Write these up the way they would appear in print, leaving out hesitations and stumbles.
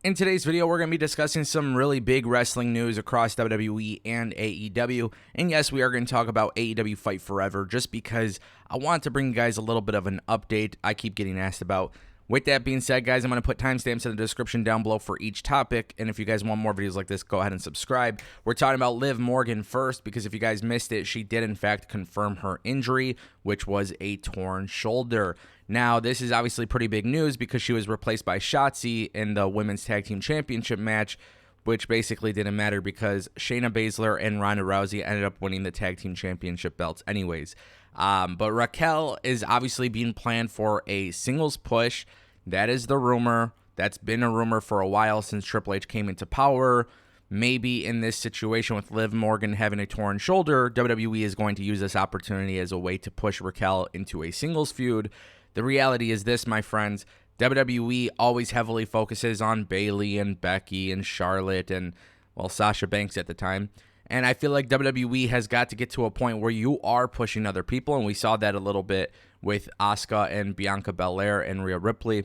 In today's video, we're going to be discussing some really big wrestling news across WWE and AEW. And yes, we are going to talk about AEW Fight Forever just because I want to bring you guys a little bit of an update I keep getting asked about. With that being said, guys, I'm going to put timestamps in the description down below for each topic. And if you guys want more videos like this, go ahead and subscribe. We're talking about Liv Morgan first because if you guys missed it, she did in fact confirm her injury, which was a torn shoulder. Now, this is obviously pretty big news because she was replaced by Shotzi in the Women's Tag Team Championship match, which basically didn't matter because Shayna Baszler and Ronda Rousey ended up winning the Tag Team Championship belts anyways. But Raquel is obviously being planned for a singles push. That is the rumor. That's been a rumor for a while since Triple H came into power. Maybe in this situation with Liv Morgan having a torn shoulder, WWE is going to use this opportunity as a way to push Raquel into a singles feud. The reality is this, my friends. WWE always heavily focuses on Bayley and Becky and Charlotte and, well, Sasha Banks at the time. And I feel like WWE has got to get to a point where you are pushing other people, and we saw that a little bit with Asuka and Bianca Belair and Rhea Ripley.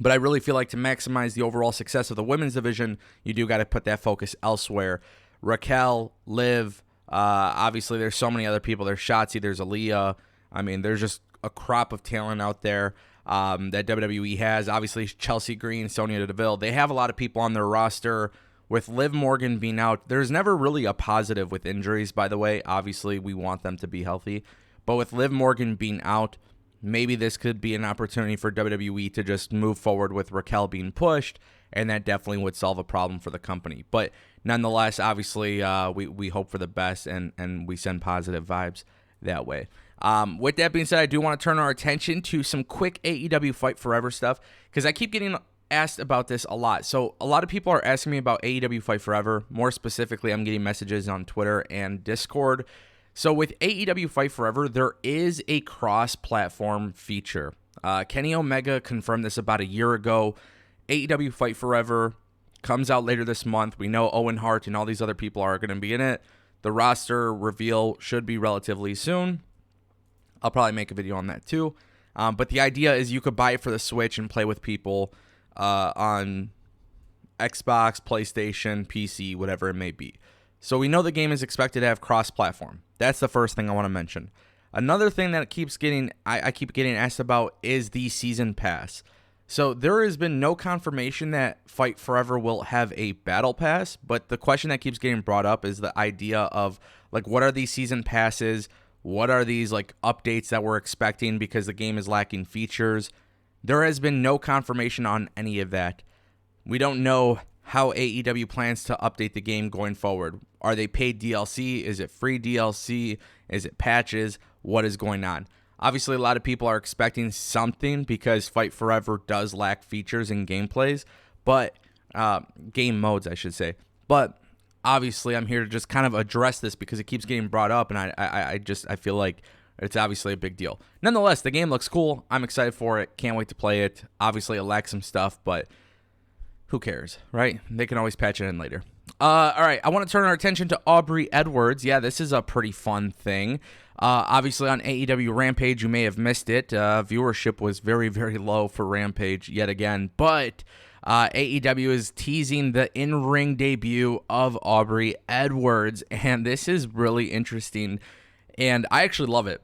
But I really feel like to maximize the overall success of the women's division, you do got to put that focus elsewhere. Raquel, Liv, obviously there's so many other people. There's Shotzi, there's Aaliyah. I mean, there's just a crop of talent out there that WWE has. Obviously, Chelsea Green, Sonya Deville. They have a lot of people on their roster. With Liv Morgan being out, there's never really a positive with injuries, by the way. Obviously, we want them to be healthy. But with Liv Morgan being out, maybe this could be an opportunity for WWE to just move forward with Raquel being pushed, and that definitely would solve a problem for the company. But nonetheless, obviously, we hope for the best, and we send positive vibes that way. With that being said, I do want to turn our attention to some quick AEW Fight Forever stuff, because I keep getting asked about this a lot. So a lot of people are asking me about AEW Fight Forever. More specifically, I'm getting messages on Twitter and Discord. So with AEW Fight Forever, there is a cross-platform feature. Kenny Omega confirmed this about a year ago. AEW Fight Forever comes out later this month. We know Owen Hart and all these other people are going to be in it. The roster reveal should be relatively soon. I'll probably make a video on that too. But the idea is you could buy it for the Switch and play with people on Xbox, PlayStation, PC, whatever it may be. So we know the game is expected to have cross-platform. That's the first thing I want to mention. Another thing that I keep getting asked about is the season pass. So there has been no confirmation that Fight Forever will have a battle pass, but the question that keeps getting brought up is the idea of, like, what are these season passes? What are these, like, updates that we're expecting because the game is lacking features? There has been no confirmation on any of that. We don't know how AEW plans to update the game going forward. Are they paid DLC? Is it free DLC? Is it patches? What is going on? Obviously, a lot of people are expecting something because Fight Forever does lack features and gameplays, but game modes, I should say. But obviously, I'm here to just kind of address this because it keeps getting brought up, and I feel like it's obviously a big deal. Nonetheless, the game looks cool. I'm excited for it. Can't wait to play it. Obviously, it lacks some stuff, but who cares, right? They can always patch it in later. All right, I want to turn our attention to Aubrey Edwards. Yeah, this is a pretty fun thing. Obviously, on AEW Rampage, you may have missed it. Viewership was very, very low for Rampage yet again, but AEW is teasing the in-ring debut of Aubrey Edwards, and this is really interesting, and I actually love it.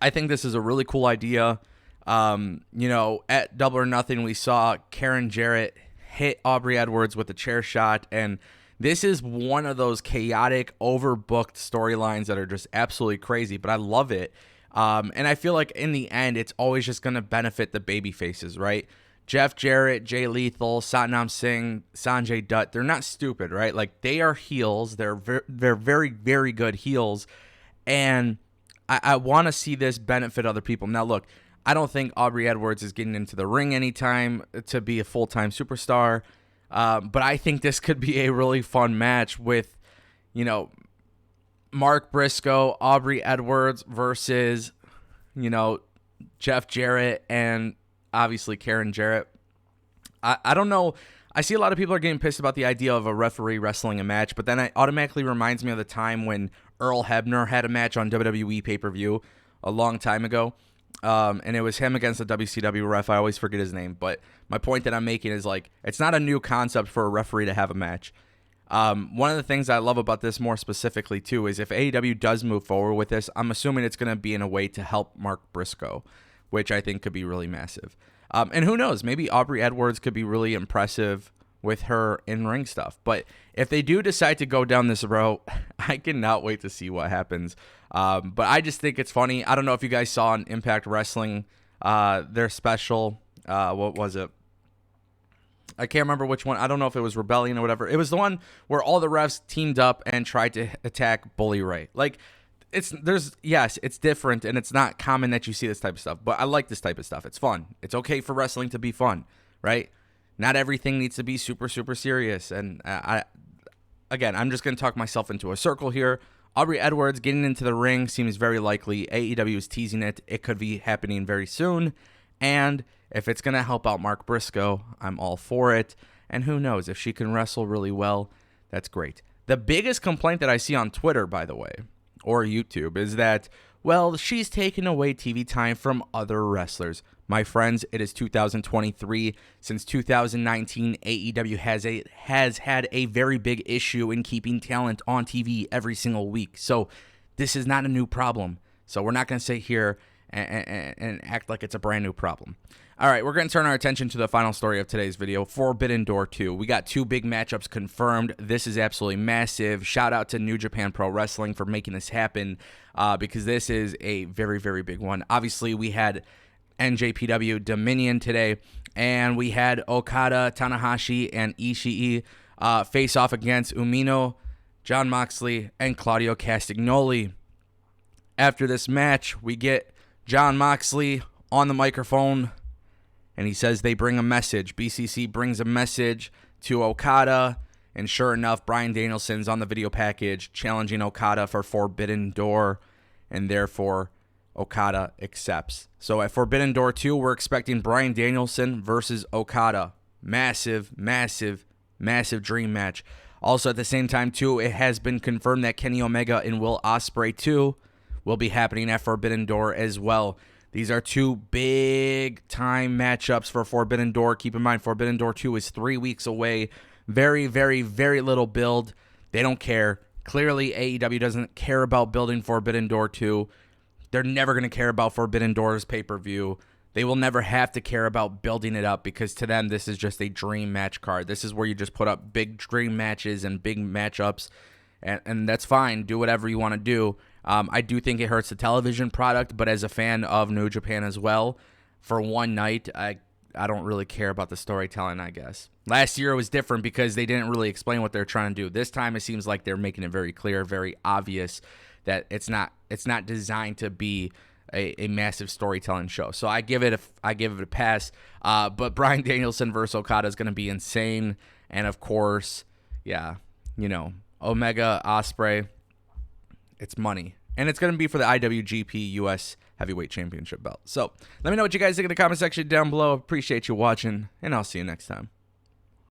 I think this is a really cool idea. At Double or Nothing, we saw Karen Jarrett hit Aubrey Edwards with a chair shot, and this is one of those chaotic, overbooked storylines that are just absolutely crazy, but I love it. And I feel like in the end, it's always just going to benefit the baby faces, right? Jeff Jarrett, Jay Lethal, Satnam Singh, Sanjay Dutt, they're not stupid, right? Like, they are heels. They're very, very good heels, and I want to see this benefit other people. Now, look, I don't think Aubrey Edwards is getting into the ring anytime to be a full-time superstar, but I think this could be a really fun match with, Mark Briscoe, Aubrey Edwards versus, Jeff Jarrett and obviously Karen Jarrett. I don't know. I see a lot of people are getting pissed about the idea of a referee wrestling a match, but then it automatically reminds me of the time when Earl Hebner had a match on WWE pay-per-view a long time ago. and it was him against the WCW ref. I always forget his name, but my point that I'm making is, like, it's not a new concept for a referee to have a match. One of the things I love about this more specifically, too, is if AEW does move forward with this, I'm assuming it's going to be in a way to help Mark Briscoe, which I think could be really massive. And who knows, maybe Aubrey Edwards could be really impressive with her in-ring stuff. But if they do decide to go down this road, I cannot wait to see what happens. But I just think it's funny. I don't know if you guys saw on Impact Wrestling, their special, what was it? I can't remember which one. I don't know if it was Rebellion or whatever. It was the one where all the refs teamed up and tried to attack Bully Ray. Like, it's different, and it's not common that you see this type of stuff, but I like this type of stuff. It's fun. It's okay for wrestling to be fun, right? Not everything needs to be super, super serious. And I'm just going to talk myself into a circle here. Aubrey Edwards getting into the ring seems very likely. AEW is teasing it. It could be happening very soon. And if it's going to help out Mark Briscoe, I'm all for it. And who knows, if she can wrestle really well, that's great. The biggest complaint that I see on Twitter, by the way, or YouTube, is that, well, she's taking away TV time from other wrestlers. My friends, it is 2023. Since 2019, AEW has had a very big issue in keeping talent on TV every single week. So this is not a new problem. So we're not going to sit here and act like it's a brand new problem. All right, we're going to turn our attention to the final story of today's video, Forbidden Door 2. We got 2 big matchups confirmed. This is absolutely massive. Shout out to New Japan Pro Wrestling for making this happen because this is a very, very big one. Obviously, we had NJPW Dominion today, and we had Okada, Tanahashi, and Ishii face off against Umino, Jon Moxley, and Claudio Castagnoli. After this match, we get Jon Moxley on the microphone, and he says they bring a message. BCC brings a message to Okada, and sure enough, Bryan Danielson's on the video package challenging Okada for Forbidden Door, and therefore Okada accepts. So at Forbidden Door 2, we're expecting Bryan Danielson versus Okada. Massive, massive, massive dream match. Also at the same time, too, it has been confirmed that Kenny Omega and Will Ospreay 2 will be happening at Forbidden Door as well. These are 2 big-time matchups for Forbidden Door. Keep in mind, Forbidden Door 2 is 3 weeks away. Very, very, very little build. They don't care. Clearly, AEW doesn't care about building Forbidden Door 2. They're never going to care about Forbidden Door's pay-per-view. They will never have to care about building it up because to them, this is just a dream match card. This is where you just put up big dream matches and big matchups, and that's fine. Do whatever you want to do. I do think it hurts the television product, but as a fan of New Japan as well, for one night, I don't really care about the storytelling, I guess. Last year it was different because they didn't really explain what they're trying to do. This time it seems like they're making it very clear, very obvious that it's not designed to be a massive storytelling show. So I give it a pass. But Bryan Danielson versus Okada is going to be insane, and of course, Omega, Ospreay, it's money. And it's going to be for the IWGP US Heavyweight Championship belt. So let me know what you guys think in the comment section down below. Appreciate you watching, and I'll see you next time.